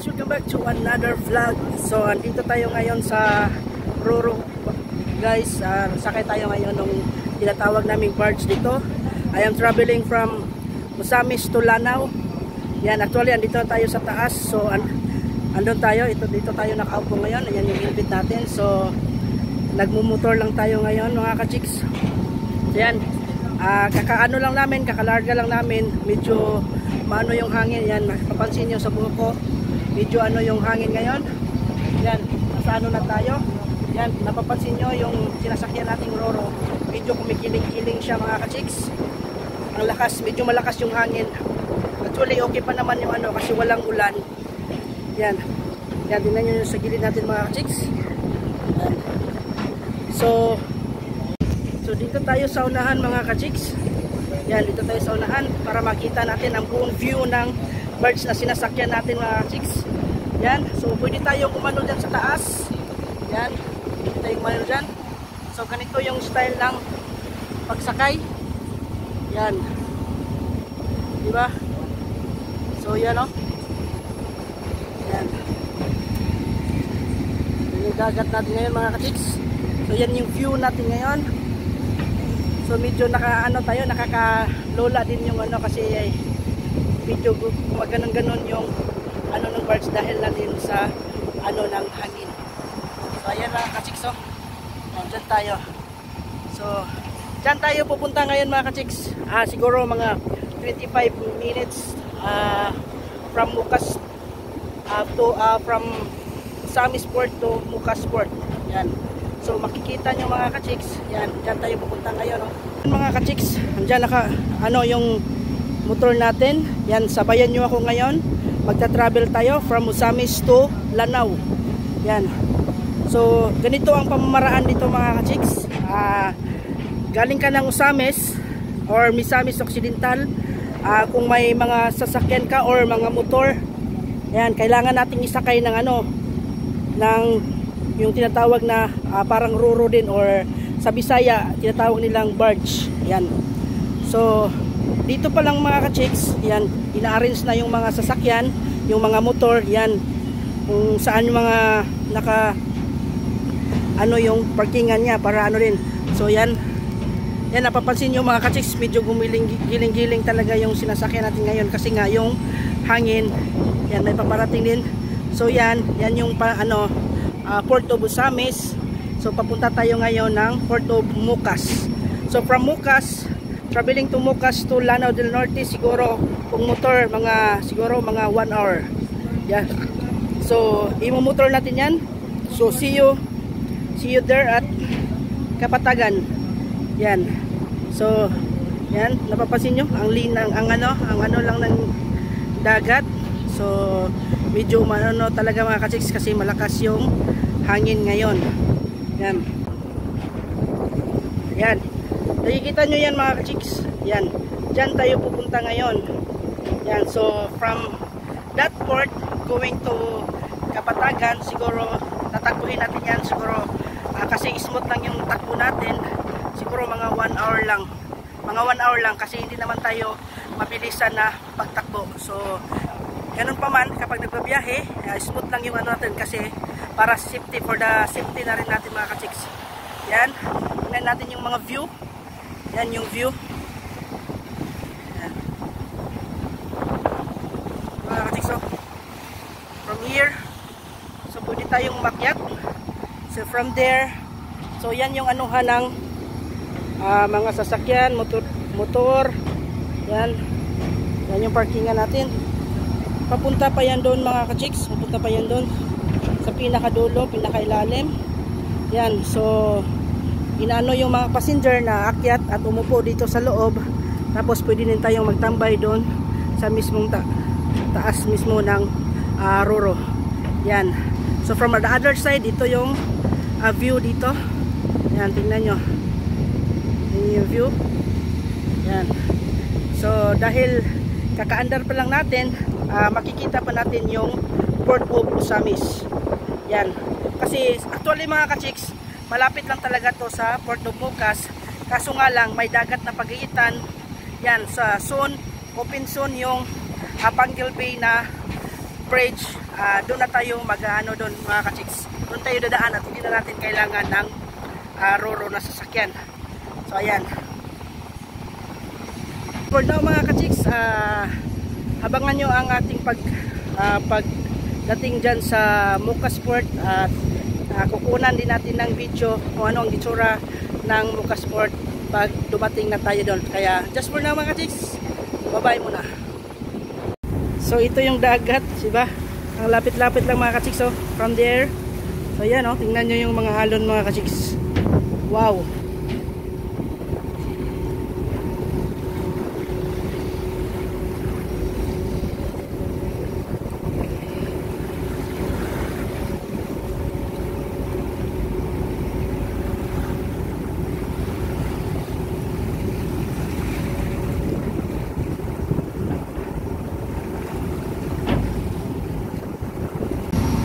guys, welcome back to another vlog. So andito tayo ngayon sa Roro guys. Sakay tayo ngayon ng tinatawag naming barge dito. I am traveling from Musamis to Lanao. Yan, actually andito tayo sa taas. So andun tayo, dito tayo nakaupo ngayon. Ayan yung ilbit natin. So nagmumotor lang tayo ngayon mga ka-chicks. Yan, kakaano lang namin, kakalarga lang namin. Medyo maano yung hangin. Yan, mapapansin nyo sa buhok ko, medyo ano yung hangin ngayon. Yan, nasa ano na tayo. Yan, napapansin nyo yung sinasakyan nating Roro, medyo kumikiling-kiling siya mga ka-chicks. Ang lakas, medyo malakas yung hangin. Actually okay pa naman yung ano kasi walang ulan. Yan, yan, tingnan nyo yung sa gilid natin mga ka-chicks. So dito tayo sa unahan mga ka-chicks. Yan, dito tayo sa unahan para makita natin ang buong view ng birds na sinasakyan natin mga ka-chicks. Yan, so pwede tayong umano dyan sa taas. Yan, pwede tayong umano dyan. So ganito yung style ng pagsakay. Yan, diba? So yan o. Yan, yung dagat natin ngayon mga ka-chicks. So yan yung view natin ngayon. So medyo nakakalola din yung ano kasi medyo gumaganon-ganon yung ano ng birds dahil na din sa ano ng hangin. So ayan mga ka-chicks, oh. Diyan tayo. So diyan tayo pupunta ngayon mga ka-chicks. Siguro mga 25 minutes from Mukas from Musamis Port to Mukas Port. Yan. So makikita nyo mga ka-chicks, yan, dyan tayo pupunta ngayon. Mga ka-chicks, andyan yung motor natin. Yan, sabayan nyo ako ngayon. Magta-travel tayo from Musamis to Lanao. Yan. So ganito ang pamamaraan dito mga ka-chicks. Galing ka ng Musamis or Misamis Occidental, kung may mga sasakyan ka or mga motor, yan, kailangan nating isakay ng ng yung tinatawag na parang Roro din, or sa Bisaya tinatawag nilang barge. Yan. So dito pa lang mga ka-chicks, yan, ina-arrange na yung mga sasakyan, yung mga motor, yan, kung saan yung mga yung parkingan niya para rin. So yan, napapansin nyo mga ka-chicks, medyo giling-giling talaga yung sinasakyan natin ngayon kasi nga yung hangin. Yan, may paparating din. So yan yung Port of Musamis. So papunta tayo ngayon ng Port of Mukas. So from Mukas, traveling to Mukas to Lanao del Norte, siguro kung motor siguro mga 1 hour. Yeah. So imo-motor natin yan. So see you there at Kapatagan. Yan. So yan, napapansin nyo ang linang ang ano lang ng dagat. So medyo talaga mga ka-chicks kasi malakas yung hangin ngayon. Yan. Yan. Nakikita nyo yan mga ka-chicks. Yan. Diyan tayo pupunta ngayon. Yan. So from that port going to Kapatagan, siguro tatakbuhin natin yan. Siguro kasi smooth lang yung takbo natin. Siguro mga 1 hour lang. Mga 1 hour lang kasi hindi naman tayo mabilisan na pagtakbo. So ganun pa man, kapag nagbabiyahe, smooth lang yung natin kasi para safety, for the safety na rin natin mga ka-chicks. Yan, tingnan natin yung mga view. Yan yung view. Yan. Mga ka-chicks, so from here, so pwede tayong makyat. So from there, so yan yung ng mga sasakyan, motor. Yan yung parkingan natin. Papunta pa yan doon mga ka-chicks. Papunta pa yan doon sa pinakadulo, pinakailalim. Yan, so inaano yung mga passenger na akyat at umupo dito sa loob. Tapos pwede din tayong magtambay doon sa mismong taas mismo ng Roro. Yan. So from the other side, ito yung view dito. Yan, tingnan nyo. Yan yung view. Yan. So dahil kakaandar pa lang natin, makikita pa natin yung Port of Musamis. Yan. Kasi actually mga ka-chicks, malapit lang talaga to sa Port of Mukas. Kaso nga lang may dagat na pagitan. Yan, sa soon, open soon yung Apangil Bay na bridge doon na tayo mag-ano doon mga ka-chicks. Doon tayo dadaan at hindi na natin kailangan ng roro na sasakyan. So ayan. For now mga ka-chicks, abangan nyo ang ating pagdating dyan sa Mukasport at kukunan din natin ng video kung ano ang itsura ng Mukasport pag dumating na tayo doon. Kaya just for now mga ka-chicks, bye-bye muna. So ito yung dagat, diba? Ang lapit-lapit lang mga ka-chicks, oh, from there. So yan, oh, tingnan nyo yung mga alon mga ka-chicks. Wow.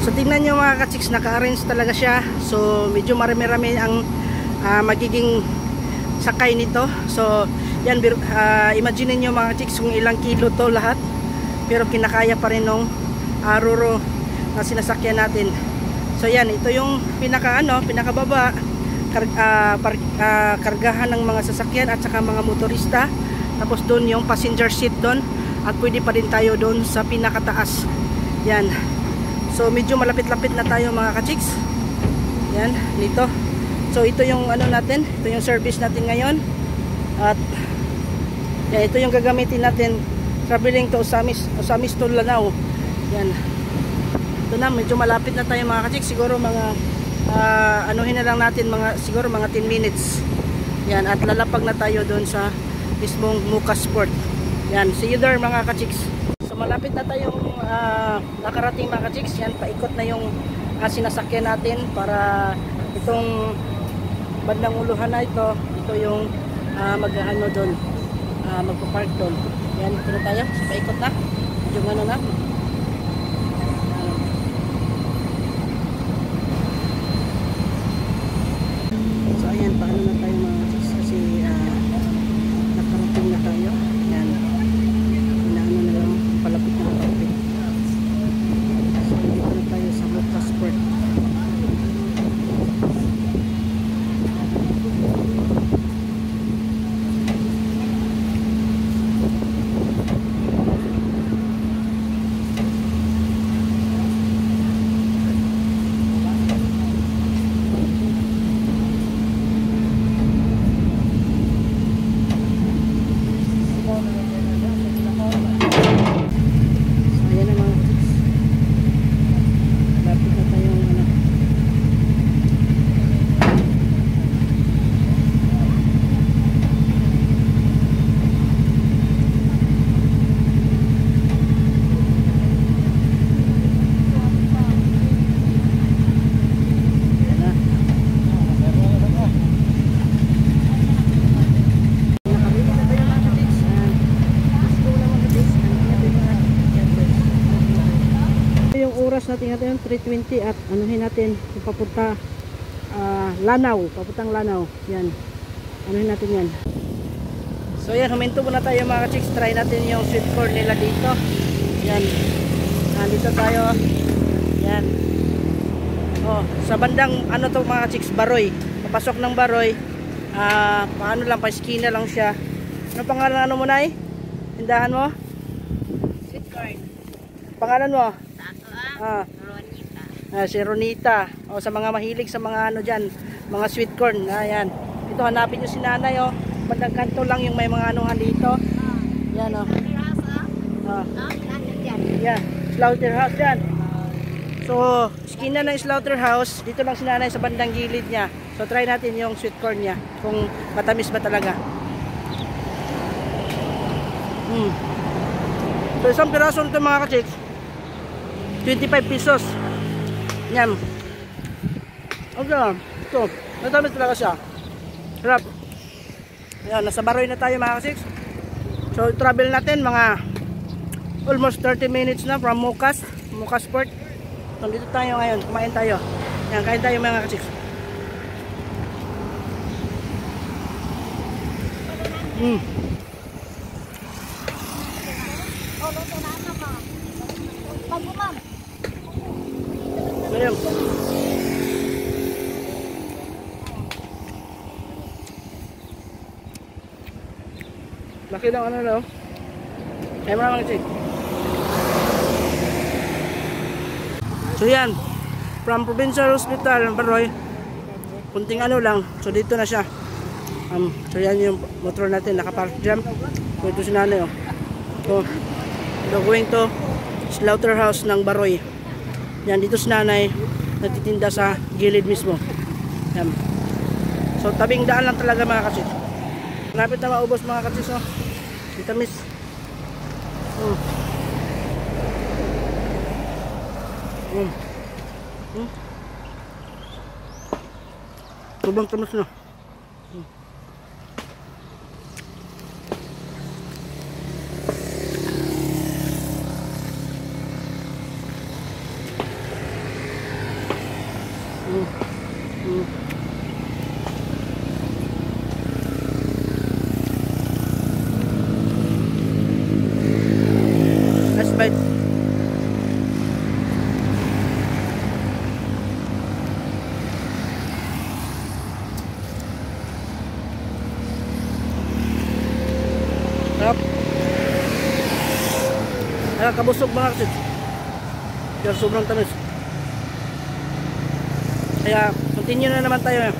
So tingnan nyo mga ka-chicks, naka-arrange talaga siya. So medyo marami-rami ang magiging sakay nito. So yan, imagine nyo mga ka-chicks kung ilang kilo to lahat. Pero kinakaya pa rin nung roro na sinasakyan natin. So yan, ito yung pinakababa, kargahan ng mga sasakyan at saka mga motorista. Tapos doon yung passenger seat doon. At pwede pa din tayo doon sa pinakataas. Yan. So medyo malapit-lapit na tayo mga ka-chicks. Yan, dito. So ito yung ano natin, ito yung service natin ngayon. At yan, ito yung gagamitin natin traveling to Osamis to Lanao. Yan. Ito na, medyo malapit na tayo mga ka-chicks. Siguro mga anuhin na lang natin siguro mga 10 minutes. Yan, at lalapag na tayo doon sa mismong Mukasport. Yan, see you there mga ka-chicks. So malapit na tayong nakarating mga ka-chicks. Yan, paikot na yung sinasakyan natin para itong bandang uluhan na ito yung mag-ano doon, magpa-park doon. Yan, ito na tayo. So paikot na. Yung ano na. So ayan, paano na tayo mga ka-chicks kasi nakarating na tayo. Yan. Inaano na lang, palapit na palapit. So dito na tayo sa Mukasport. Natin 3:20 at anuhin natin papunta Lanao, papuntang Lanao. Yan. Anuhin natin yan. So yan, huminto muna tayo mga ka-chicks. Try natin yung sweet corn nila dito. Yan. Dito tayo. Yan. Oh, sa bandang ano to mga ka-chicks, Baroy. Papasok ng Baroy. Paano lang, pa-skina lang siya. Ano pangalan mo na eh? Tindahan mo? Sweet corn. Pangalan mo? Ronita. Si Ronita. O, sa mga mahilig sa mga ano dyan, mga sweet corn. Ayan. Ito, hanapin nyo si nanay. O. Bandang kanto lang yung may mga anuhan dito. Yan o. Yeah, slaughterhouse dyan. So, skina ng slaughterhouse. Dito lang si nanay sa bandang gilid niya. So, try natin yung sweet corn niya. Kung matamis ba talaga. So, isang piraso nito mga ka-chicks, 25 pesos. Yan. Okay lang. Ito. Matamis talaga siya. Sarap. Ayan, nasa Baroy na tayo mga ka-chicks. So, travel natin mga almost 30 minutes na from Mukasport. So, dito tayo ngayon. Kumain tayo. Yan, kain tayo mga ka-chicks. Ayun. Laki ng ano no? Ay mo naman check. So yan, from Provincial Hospital Baroy, kunting ano lang, so dito na siya. So yan yung motor natin, nakapark dyan. So ito si nanay oh. So, going to slaughterhouse ng Baroy. Yan, dito si nanay, nagtitinda sa gilid mismo. Yan. So tabing daan lang talaga mga katsis. Malapit na maubos mga katsis oh. Vitamis. Sobrang tamis na. Let's bite. Sarap. Nakakabusog mga kapatid. Kaya sobrang tamis. Kaya continue na naman tayo.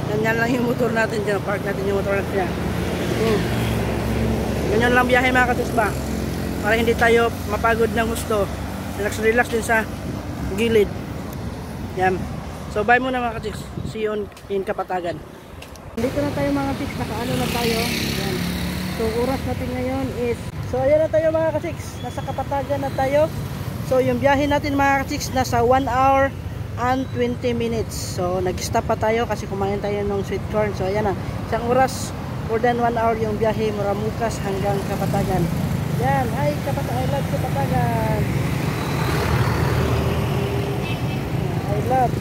Ganyan lang yung motor natin dyan. Park natin yung motor natin dyan. Ganyan lang biyahe mga kapatid ba? Para hindi tayo mapagod ng gusto. Relax din sa gilid. Yan. So bye muna mga kapatid. See you in Kapatagan. Dito na tayo mga kapatid. Nakaano na tayo. Yan. So oras natin ngayon is, so ayan na tayo mga ka-6, nasa Kapatagan na tayo. So yung biyahe natin mga ka-6 nasa 1 hour and 20 minutes. So nag-stop pa tayo kasi kumain tayo ng sweet corn. So ayan na, isang oras, more than 1 hour yung biyahe mula Mukas hanggang Kapatagan. Yan, hi Kapatagan, I love Kapatagan. I love